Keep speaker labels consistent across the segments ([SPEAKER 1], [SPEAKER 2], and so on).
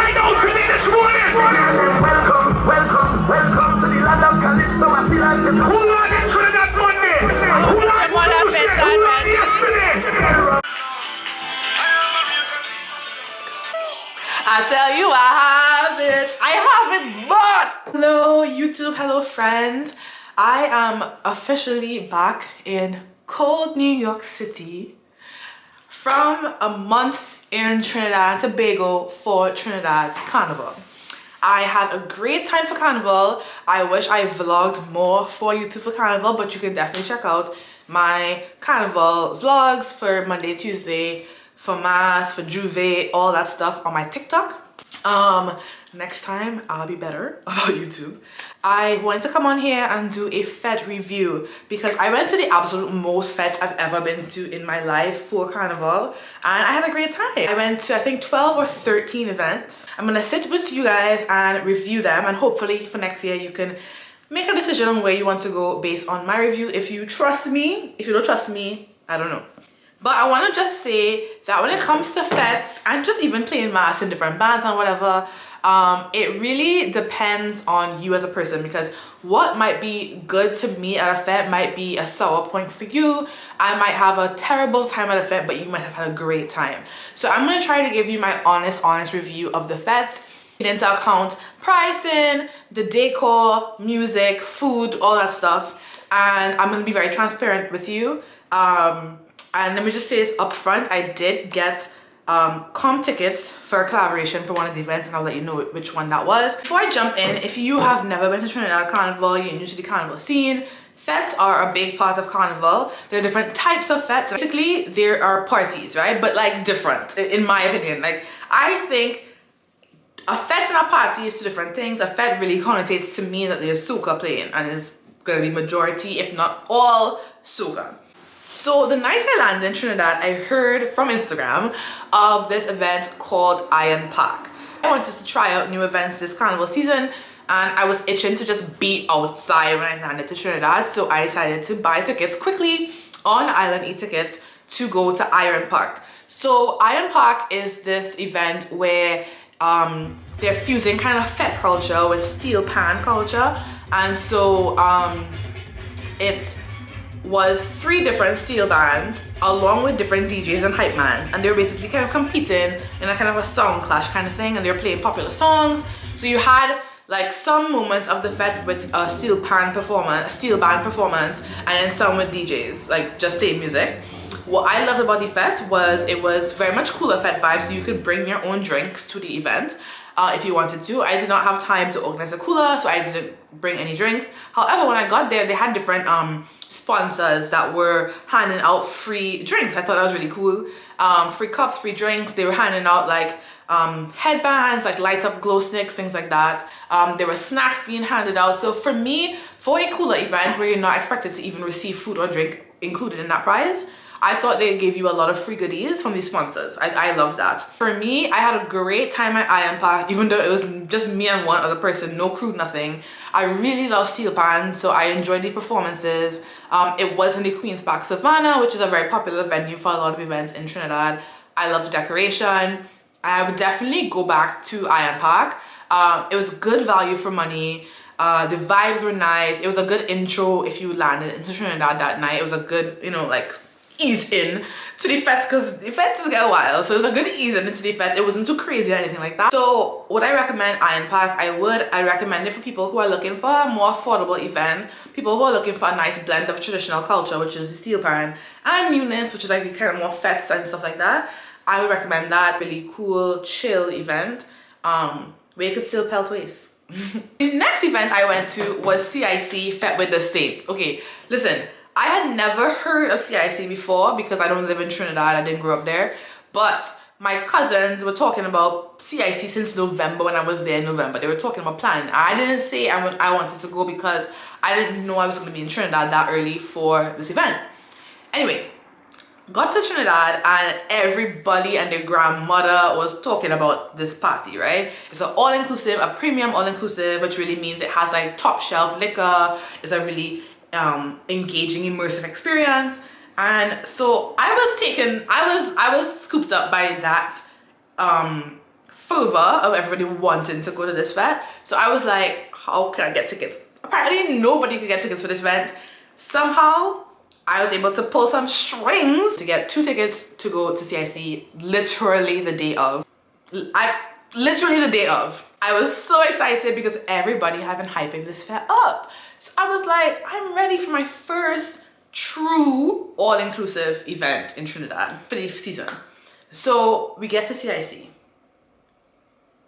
[SPEAKER 1] right now, Trini, this morning. Welcome to the land of Calypso. Who learned in Trinidad Monday? Who learned yesterday?
[SPEAKER 2] I tell you, I have it, but hello YouTube, hello friends. I am officially back in cold New York City from a month in Trinidad and Tobago for Trinidad's Carnival. I had a great time for Carnival. I wish I vlogged more for YouTube for Carnival, but you can definitely check out my Carnival vlogs for Monday, Tuesday, for Mass, for Juve, all that stuff on my TikTok. Next time I'll be better about YouTube. I wanted to come on here and do a Fete review because I went to the absolute most Fetes I've ever been to in my life for Carnival, and I had a great time. I went to I think 12 or 13 events. I'm gonna sit with you guys and review them, and hopefully for next year you can make a decision on where you want to go based on my review. If you trust me, if you don't trust me, I don't know. But I want to just say that when it comes to Fetes and just even playing Mass in different bands and whatever, it really depends on you as a person, because what might be good to me at a Fete might be a sour point for you. I might have a terrible time at a Fete, but you might have had a great time. So I'm going to try to give you my honest review of the Fetes, taking into account pricing, the decor, music, food, all that stuff. And I'm going to be very transparent with you. And let me just say this up front, I did get comp tickets for a collaboration for one of the events, and I'll let you know which one that was. Before I jump in, if you have never been to Trinidad Carnival, you're new to the Carnival scene, Fetes are a big part of Carnival. There are different types of Fetes. Basically, there are parties, right? But like different, in my opinion. Like, I think a Fete and a party is two different things. A Fete really connotates to me that there's soca playing, and it's gonna be majority, if not all, soca. So the night I landed in Trinidad, I heard from Instagram of this event called A.M.Beach. I wanted to try out new events this Carnival season, and I was itching to just be outside when I landed to Trinidad, so I decided to buy tickets quickly on Island e-tickets to go to A.M.Beach. So A.M.Beach is this event where they're fusing kind of Fete culture with steel pan culture, and so it was 3 different steel bands along with different DJs and hype mans, and they were basically kind of competing in a kind of a song clash kind of thing, and they were playing popular songs. So you had like some moments of the Fete with a steel band performance, and then some with DJs like just playing music. What I loved about the Fete was it was very much cooler Fete vibes, so you could bring your own drinks to the event. If you wanted to. I did not have time to organize a cooler, so I didn't bring any drinks. However, when I got there, they had different sponsors that were handing out free drinks. I thought that was really cool. Free cups, free drinks. They were handing out like headbands, like light up glow sticks, things like that. There were snacks being handed out. So for me, for a cooler event where you're not expected to even receive food or drink included in that price, I thought they gave you a lot of free goodies from these sponsors. I love that. For me, I had a great time at A.M.Beach, even though it was just me and one other person, no crew, nothing. I really love steel pan, so I enjoyed the performances. It was in the Queen's Park Savannah, which is a very popular venue for a lot of events in Trinidad. I love the decoration. I would definitely go back to A.M.Beach. It was good value for money. The vibes were nice. It was a good intro if you landed into Trinidad that night. It was a good, you know, like ease in to the Fetes, because the Fetes get a while, so it was a good ease in into the Fetes. It wasn't too crazy or anything like that. So would I recommend A.M.Beach? I recommend it for people who are looking for a more affordable event, people who are looking for a nice blend of traditional culture, which is the steel pan, and newness, which is like the kind of more Fetes and stuff like that. I would recommend that really cool, chill event where you could still pelt waist. The next event I went to was CIC Fete with the States. Okay, listen, I had never heard of CIC before because I don't live in Trinidad, I didn't grow up there, but my cousins were talking about CIC since November when I was there in November. They were talking about planning. I didn't say I wanted to go because I didn't know I was going to be in Trinidad that early for this event. Anyway, got to Trinidad and everybody and their grandmother was talking about this party, right? It's an all-inclusive, a premium all-inclusive, which really means it has like top shelf liquor. It's a really engaging, immersive experience. And so I was scooped up by that fervor of everybody wanting to go to this Fete. So I was like, how can I get tickets? Apparently nobody could get tickets for this event. Somehow I was able to pull some strings to get 2 tickets to go to CIC literally the day of. Literally the day of. I was so excited because everybody had been hyping this Fete up. So I was like, I'm ready for my first true all-inclusive event in Trinidad for the season. So we get to CIC.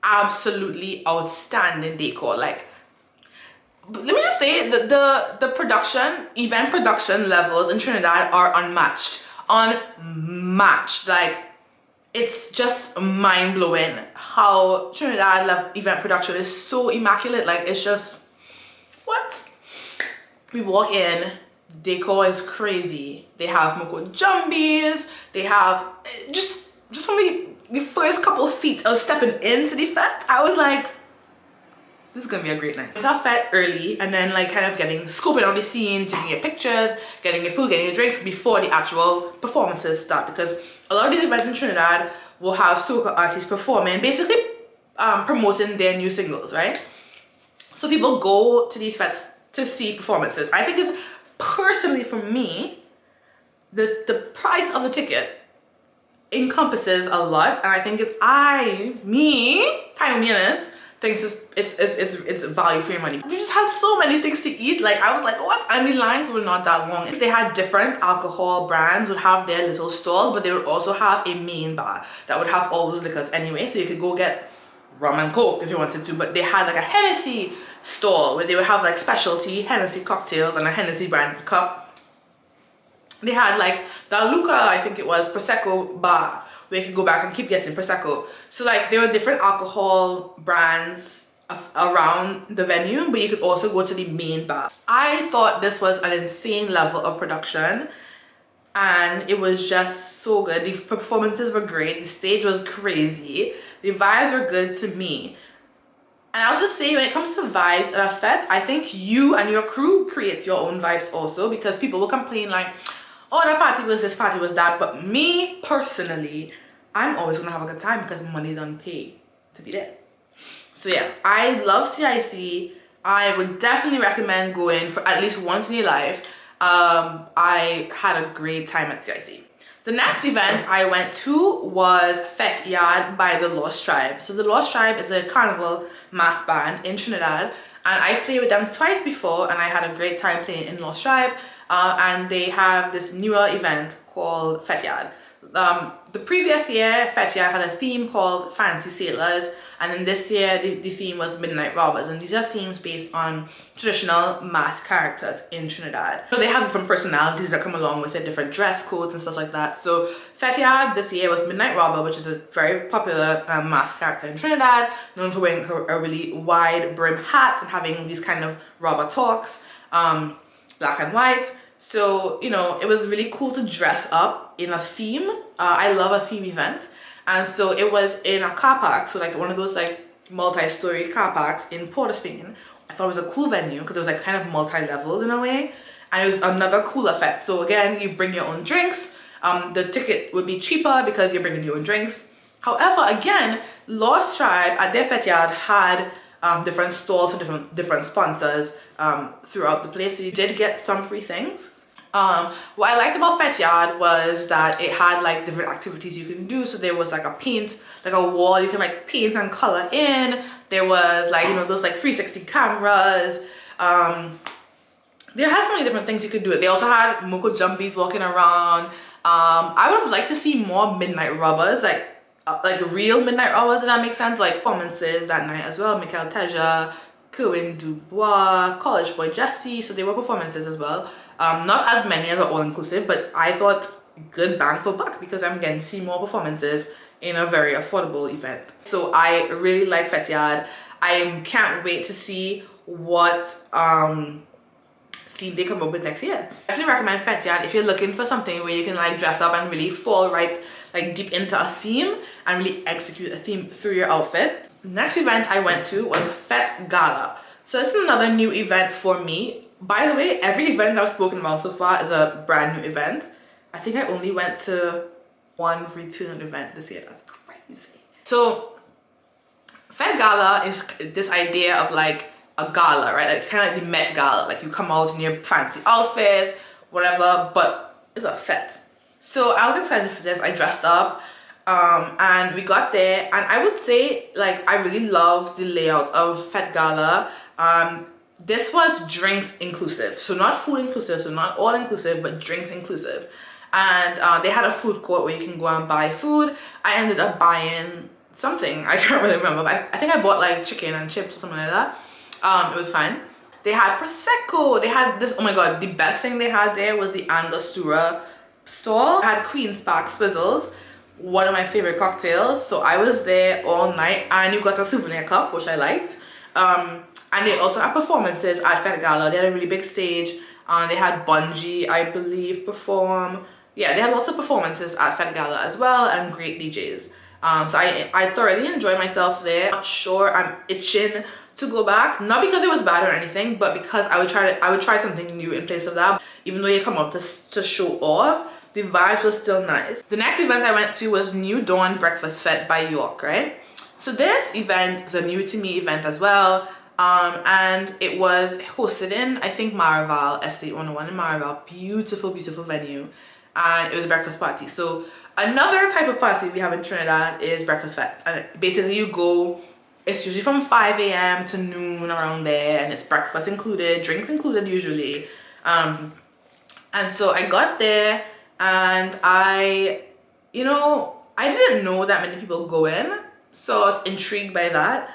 [SPEAKER 2] Absolutely outstanding decor. Like, let me just say that the production, event production levels in Trinidad are unmatched. Unmatched. Like, it's just mind-blowing how Trinidad event production is so immaculate. Like, it's just, what? We walk in, decor is crazy. They have moko jumbies, they have just for me, the first couple of feet of stepping into the Fete, I was like, this is gonna be a great night. It's our Fete early and then like kind of scoping out the scene, taking your pictures, getting your food, getting your drinks before the actual performances start, because a lot of these events in Trinidad will have soca artists performing, basically promoting their new singles, right? So people go to these Fetes to see performances. I think it's personally for me, the price of the ticket encompasses a lot, and I think if thinks it's value for your money. We just had so many things to eat. Like, I was like, what? And the lines were not that long. They had different alcohol brands would have their little stalls, but they would also have a main bar that would have all those liquors anyway. So you could go get rum and coke if you wanted to, but they had like a Hennessy stall where they would have like specialty Hennessy cocktails and a Hennessy brand cup. They had like the Luca, I think it was, Prosecco bar, where you could go back and keep getting Prosecco. So like there were different alcohol brands around the venue, but you could also go to the main bar. I thought this was an insane level of production and it was just so good. The performances were great, the stage was crazy, the vibes were good to me. And I'll just say, when it comes to vibes at a Fete, I think you and your crew create your own vibes also, because people will complain like, oh, that party was this, party was that. But me personally, I'm always gonna have a good time because money don't pay to be there. So yeah, I love CIC. I would definitely recommend going for at least once in your life. I had a great time at CIC. The next event I went to was Fete Yard by the Lost Tribe. So the Lost Tribe is a carnival mass band in Trinidad, and I played with them twice before and I had a great time playing in Lost Tribe. And they have this newer event called Fete Yard. The previous year, Fete Yard had a theme called Fancy Sailors, and then this year the theme was Midnight Robbers, and these are themes based on traditional mask characters in Trinidad. So they have different personalities that come along with it, different dress codes and stuff like that. So Fete Yard this year was Midnight Robber, which is a very popular mask character in Trinidad, known for wearing a really wide brim hat and having these kind of robber talks, black and white. So, you know, it was really cool to dress up in a theme. I love a theme event. And so it was in a car park, so like one of those like multi-story car parks in Port of Spain. I thought it was a cool venue because it was like kind of multi-leveled in a way. And it was another cool effect. So again, you bring your own drinks. The ticket would be cheaper because you're bringing your own drinks. However, again, Lost Tribe at their Fete Yard had different stalls for different sponsors throughout the place. So you did get some free things. What I liked about Fete Yard was that it had like different activities you can do. So there was like a wall you can like paint and color in. There was like, you know, those like 360 cameras. They had so many different things you could do. They also had moko jumbies walking around. I would have liked to see more midnight robbers, like real midnight robbers, if that makes sense. Like performances that night as well. Michael Teja, Kerwin Dubois, College Boy Jesse. So they were performances as well. Not as many as an all-inclusive, but I thought good bang for buck because I'm getting to see more performances in a very affordable event. So I really like Fete Yard. I can't wait to see what theme they come up with next year. I definitely recommend Fete Yard if you're looking for something where you can like dress up and really fall right like deep into a theme and really execute a theme through your outfit. Next event I went to was Fete Gala. So this is another new event for me. By the way, every event I've spoken about so far is a brand new event. I think I only went to one return event this year. That's crazy. So Fete Gala is this idea of like a gala, right? Like kind of like the Met Gala. Like you come out in your fancy outfits, whatever, but it's a fete. So I was excited for this. I dressed up and we got there, and I would say like I really love the layout of Fete Gala. This was drinks inclusive, so not food inclusive, so not all inclusive, but drinks inclusive. And they had a food court where you can go and buy food. I ended up buying something, I can't really remember, but I think I bought like chicken and chips or something like that. It was fine. They had Prosecco, they had this, oh my god, the best thing they had there was the Angostura stall. It had Queen's Park Swizzles, one of my favorite cocktails. So I was there all night, and you got a souvenir cup, which I liked. And they also had performances at Fete Gala. They had a really big stage. They had Bungie, I believe, perform. Yeah, they had lots of performances at Fete Gala as well, and great DJs. So I thoroughly enjoyed myself there. Not sure, I'm itching to go back, not because it was bad or anything, but because I would try something new in place of that. Even though you come out to show off, the vibes was still nice. The next event I went to was New Dawn Breakfast Fete by Yorke, right? So this event is a new to me event as well. And it was hosted in, I think, Maraval, Estate 101 in Maraval. Beautiful, beautiful venue. And it was a breakfast party. So another type of party we have in Trinidad is breakfast fetes. And basically you go, it's usually from 5 a.m. to noon, around there, and it's breakfast included, drinks included usually. And so I got there, and I didn't know that many people go in, so I was intrigued by that.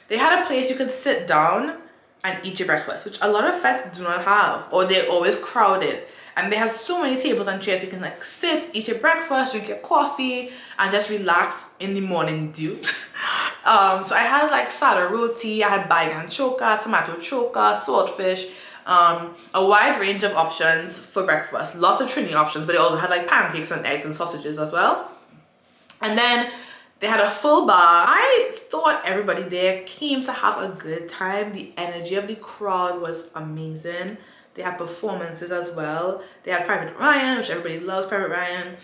[SPEAKER 2] They had a place you could sit down and eat your breakfast, which a lot of fetes do not have, or they're always crowded. And they have so many tables and chairs you can like sit, eat your breakfast, drink your coffee, and just relax in the morning dew. So I had like sada roti, I had baigan choka, tomato choka, swordfish, a wide range of options for breakfast. Lots of trini options, but they also had like pancakes and eggs and sausages as well. And then they had a full bar. I thought everybody there came to have a good time. The energy of the crowd was amazing. They had performances as well. They had Private Ryan, which everybody loves Private Ryan.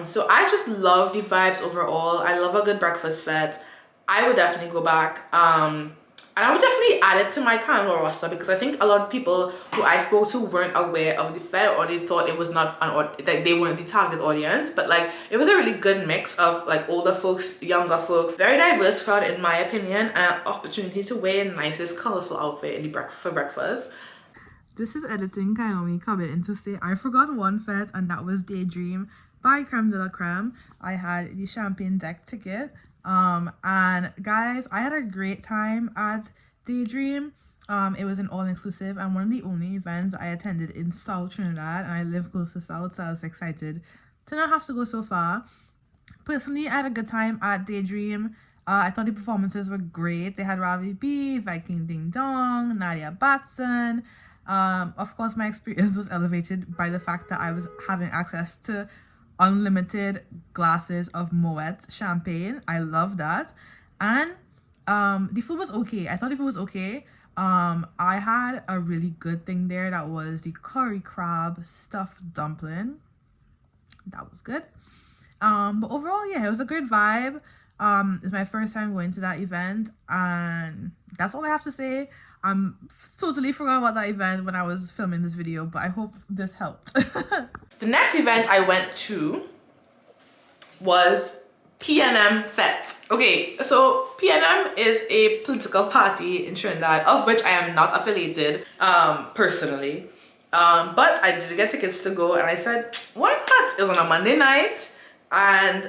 [SPEAKER 2] So I just love the vibes overall. I love a good breakfast fete. I would definitely go back. And I would definitely add it to my carnival roster, because I think a lot of people who I spoke to weren't aware of the fete, or they thought it was not like they weren't the target audience. But like it was a really good mix of like older folks, younger folks, very diverse crowd in my opinion, and an opportunity to wear the nicest colorful outfit in the for breakfast. This is editing Kayomi coming in to say I forgot one fete, and that was Daydream by Creme de la Creme. I had the champagne deck ticket. And guys, I had a great time at Daydream. It was an all-inclusive and one of the only events I attended in South Trinidad, and I live close to South, so I was excited to not have to go so far. Personally, I had a good time at Daydream. I thought the performances were great. They had Ravi B, Viking Ding Dong, Nadia Batson. Of course, my experience was elevated by the fact that I was having access to unlimited glasses of Moet champagne. I love that. And the food was okay. I thought the food was okay. I had a really good thing there. That was the curry crab stuffed dumpling. That was good. But overall, yeah, it was a good vibe. It's my first time going to that event, and that's all I have to say. I'm totally forgot about that event when I was filming this video, but I hope this helped. The next event I went to was PNM Fete. Okay, so PNM is a political party in Trinidad, of which I am not affiliated personally. But I did get tickets to go, and I said, why not? It was on a Monday night, and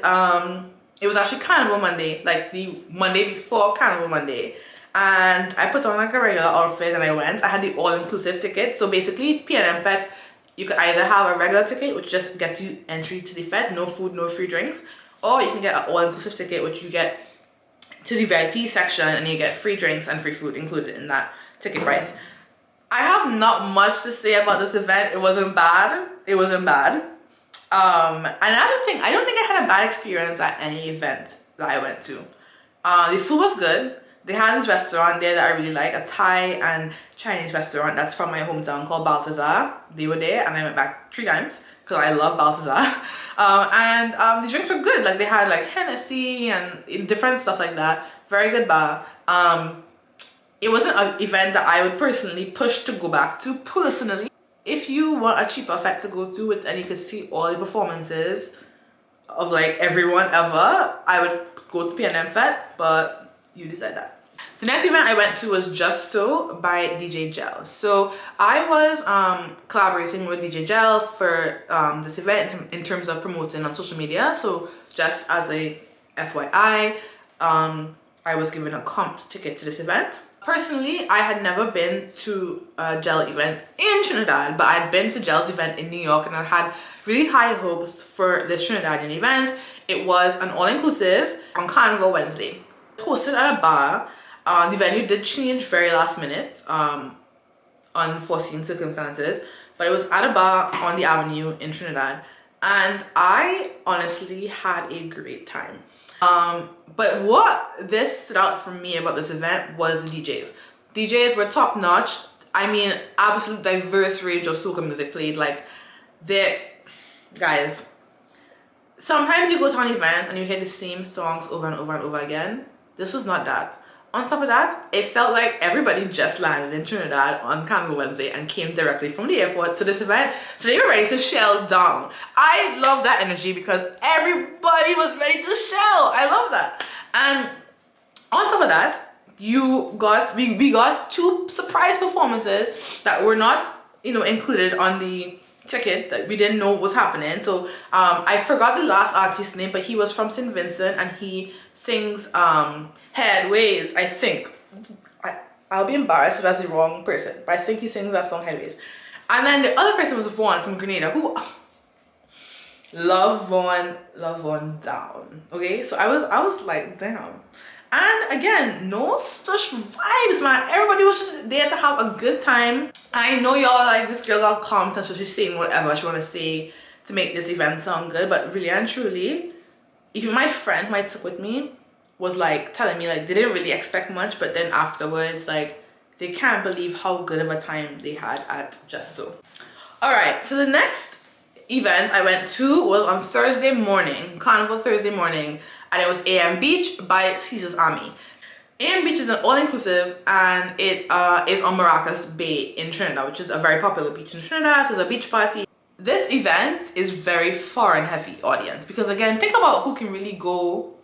[SPEAKER 2] it was actually Carnival Monday, like the Monday before Carnival Monday. And I put on like a regular outfit and I went. I had the all-inclusive ticket. So basically, PNM Fete, you could either have a regular ticket, which just gets you entry to the fete, no food, no free drinks, or you can get an all-inclusive ticket, which you get to the VIP section and you get free drinks and free food included in that ticket price. I have not much to say about this event. It wasn't bad. It wasn't bad. Another thing, I don't think I had a bad experience at any event that I went to. The food was good. They had this restaurant there that I really like, a Thai and Chinese restaurant that's from my hometown called Balthazar. They were there, and I went back 3 times because I love Balthazar. The drinks were good. Like they had like Hennessy and different stuff like that. very good bar. It wasn't an event that I would personally push to go back to personally. If you want a cheaper fete to go to and you could see all the performances of like everyone ever, I would go to PNM Fete, but you decide that. The next event I went to was Jus'So by DJ Gel. So I was collaborating with DJ Gel for this event in terms of promoting on social media. So just as a FYI, I was given a comped ticket to this event. Personally, I had never been to a Gel event in Trinidad, but I'd been to Gel's event in New York, and I had really high hopes for this Trinidadian event. It was an all-inclusive on Carnival Wednesday. Hosted at a bar. The venue did change very last minute, unforeseen circumstances, but it was at a bar on the avenue in Trinidad, and I honestly had a great time. But what this stood out for me about this event was the DJs. DJs were top notch. I mean, absolute diverse range of soca music played. Like, guys, sometimes you go to an event and you hear the same songs over and over and over again. This was not that. On top of that, it felt like everybody just landed in Trinidad on Carnival Wednesday and came directly from the airport to this event. So they were ready to shell down. I love that energy because everybody was ready to shell. I love that. And on top of that, we got two surprise performances that were not, included on the ticket, that we didn't know what was happening. So I forgot the last artist's name, but he was from St. Vincent and he sings Headways, I think. I'll be embarrassed if that's the wrong person, but I think he sings that song Headways. And then the other person was Vaughn from Grenada, who love Vaughn down. Okay, so I was like, damn. And again, no such vibes, man. Everybody was just there to have a good time. I know y'all are like, this girl got comped, so she's saying whatever she want to say to make this event sound good. But really and truly, even my friend might stick with me, was like telling me like they didn't really expect much, but then afterwards, like, they can't believe how good of a time they had at Jus'So. Alright, so the next event I went to was on Thursday morning, Carnival Thursday morning, and it was A.M.Beach by Caesar's Army. A.M.Beach is an all-inclusive, and it is on Maracas Bay in Trinidad, which is a very popular beach in Trinidad. So it's a beach party. This event is very foreign heavy audience because, again, think about who can really go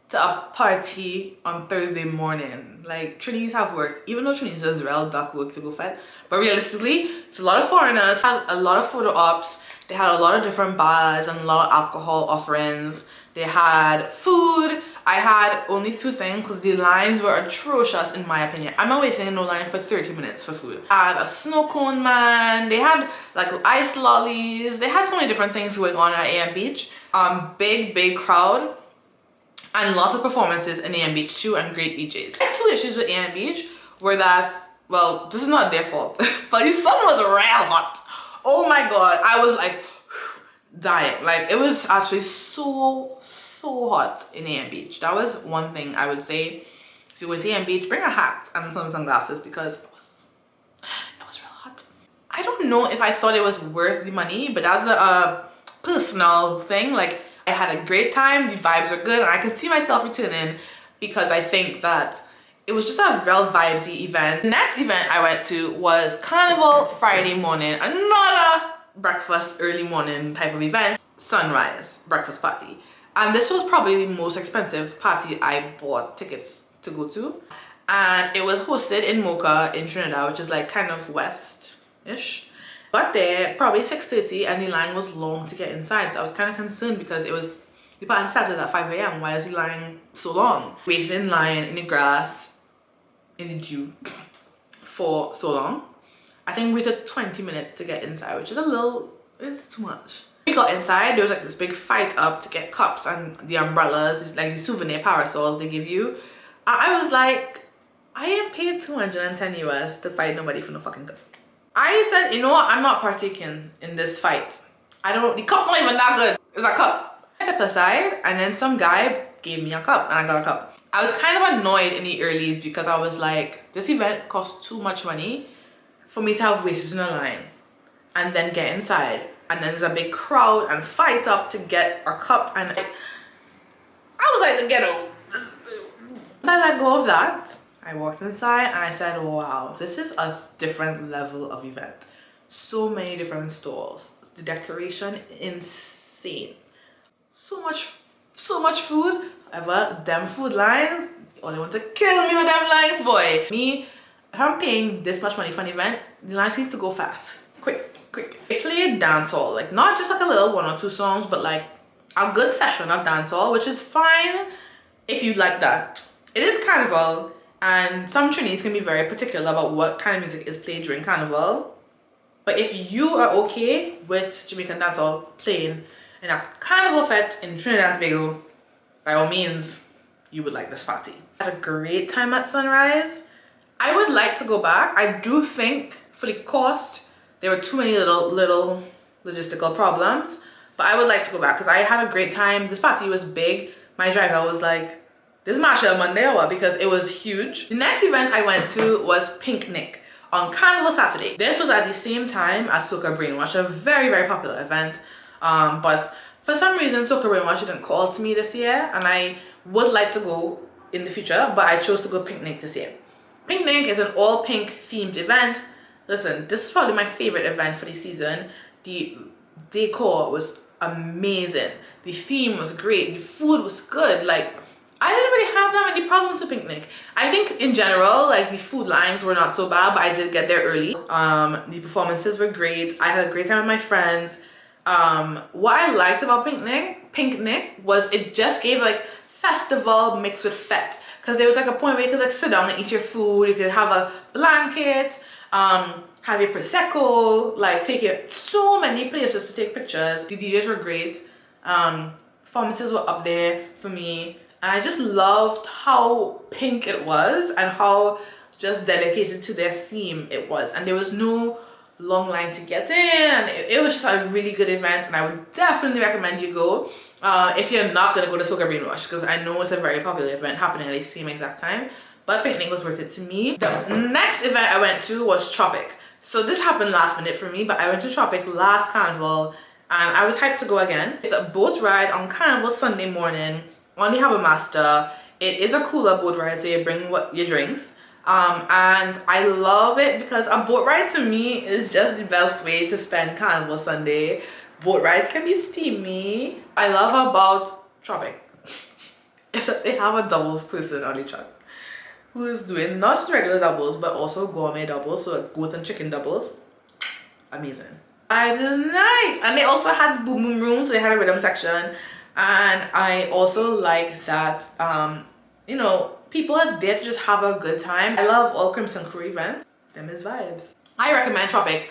[SPEAKER 2] to a party on Thursday morning. Like, Trinis have work, even though Trinis does real dark work to go fete, but realistically, it's a lot of foreigners, had a lot of photo ops, they had a lot of different bars and a lot of alcohol offerings. They had food. I had only 2 things because the lines were atrocious in my opinion. I'm not waiting in no line for 30 minutes for food. I had a snow cone man. They had like ice lollies. They had so many different things going on at A.M.Beach. Big crowd and lots of performances in A.M.Beach too, and great DJs. My 2 issues with A.M.Beach were that, well, this is not their fault, but the sun was real hot. Oh my god, I was like dying. Like, it was actually so hot in A.M.Beach. That was one thing I would say. If you went to A.M.Beach, bring a hat and some sunglasses because it was real hot. I don't know if I thought it was worth the money, but that's a personal thing. Like, I had a great time, the vibes were good, and I can see myself returning because I think that it was just a real vibesy event. The next event I went to was Carnival Friday morning, another breakfast early morning type of event, sunrise breakfast party. And this was probably the most expensive party I bought tickets to go to. And it was hosted in Mocha in Trinidad, which is like kind of west-ish. Got there probably 6:30 and the line was long to get inside. So I was kind of concerned because the party started at 5 a.m. Why is the line so long? Waited in line in the grass, in the dew for so long. I think we took 20 minutes to get inside, which is it's too much. We got inside, there was like this big fight up to get cups and the umbrellas, like the souvenir parasols they give you. I was like, I ain't paid 210 US to fight nobody for no fucking cup. I said, you know what, I'm not partaking in this fight. The cup not even that good. It's a cup. I stepped aside and then some guy gave me a cup and I got a cup. I was kind of annoyed in the earlies because I was like, this event cost too much money for me to have wasted in a line and then get inside. And then there's a big crowd and fight up to get a cup, and I was like, the ghetto. I let go of that, I walked inside and I said, wow, this is a different level of event. So many different stalls. The decoration, insane. So much food. However, them food lines, oh, they want to kill me with them lines, boy. Me, if I'm paying this much money for an event, the lines need to go fast. Quick. They played dancehall, like not just like a little 1 or 2 songs, but like a good session of dancehall, which is fine if you like that. It is carnival, and some Trinis can be very particular about what kind of music is played during carnival. But if you are okay with Jamaican dancehall playing in a carnival fete in Trinidad and Tobago, by all means, you would like this party. I had a great time at Sunrise. I would like to go back. I do think for the cost, there were too many little logistical problems, but I would like to go back because I had a great time. This party was big. My driver was like, this is Marshall Monday or what? Because it was huge. The next event I went to was PinkNic on Carnival Saturday. This was at the same time as Soca Brunch, a very popular event. But for some reason, Soca Brunch didn't call to me this year, and I would like to go in the future, but I chose to go PinkNic this year. PinkNic is an all pink themed event. Listen, this is probably my favorite event for the season. The decor was amazing. The theme was great. The food was good. Like, I didn't really have that many problems with PinkNic. I think in general, like the food lines were not so bad, but I did get there early. The performances were great. I had a great time with my friends. What I liked about PinkNic was it just gave like festival mixed with fete. Because there was like a point where you could like sit down and eat your food. You could have a blanket, have your prosecco, like take you so many places to take pictures. The DJs were great. Performances were up there for me. And I just loved how pink it was and how just dedicated to their theme it was. And there was no long line to get in. It was just a really good event, and I would definitely recommend you go if you're not going to go to Soca Brunch, because I know it's a very popular event happening at the same exact time. But PinkNic was worth it to me. The next event I went to was Tropic. So this happened last minute for me, but I went to Tropic last carnival and I was hyped to go again. It's a boat ride on Carnival Sunday morning on the Harbour Master. It is a cooler boat ride, so you bring your drinks. And I love it because a boat ride to me is just the best way to spend Carnival Sunday. Boat rides can be steamy. I love about Tropic is that they have a doubles person on the truck who is doing not just regular doubles but also gourmet doubles, so like goat and chicken doubles. Amazing. Vibes is nice. And they also had boom boom room, so they had a rhythm section. And I also like that you know, people are there to just have a good time. I love all Crimson Crew events. Them is vibes. I recommend Tropic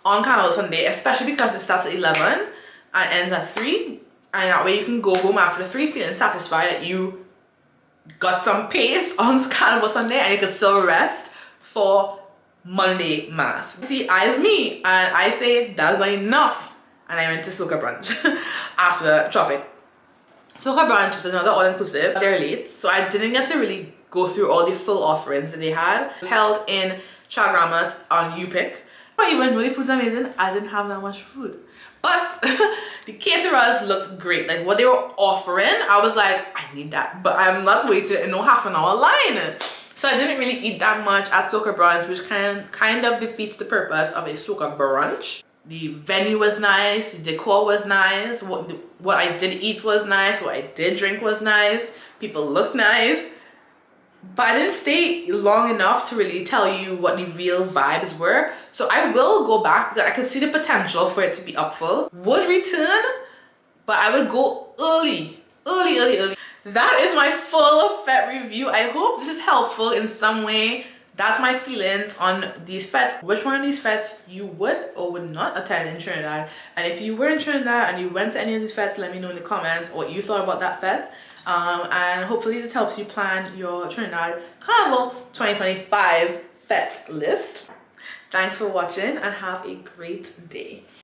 [SPEAKER 2] on Carnival Sunday, especially because it starts at 11 and ends at 3. And that way you can go home after 3 feeling satisfied that you got some pace on Carnival Sunday and you can still rest for Monday Mass. See, as me, and I say that's not enough. And I went to Soca Brunch after Tropic. Soca Brunch is another all-inclusive. They're late, so I didn't get to really go through all the full offerings that they had. It was held in Chagramas on UPIC. But even though the food's amazing, I didn't have that much food. But the caterers looked great. Like what they were offering, I was like, I need that. But I'm not waiting in no half-an-hour line. So I didn't really eat that much at Soca Brunch, which kind of defeats the purpose of a Soca Brunch. The venue was nice, the decor was nice, what I did eat was nice, what I did drink was nice, people looked nice. But I didn't stay long enough to really tell you what the real vibes were. So I will go back because I can see the potential for it to be up full. Would return, but I would go early. That is my full Fete review. I hope this is helpful in some way. That's my feelings on these fetes. Which one of these fetes you would or would not attend in Trinidad? And if you were in Trinidad and you went to any of these fetes, let me know in the comments what you thought about that fete. And hopefully this helps you plan your Trinidad Carnival 2025 fete list. Thanks for watching and have a great day.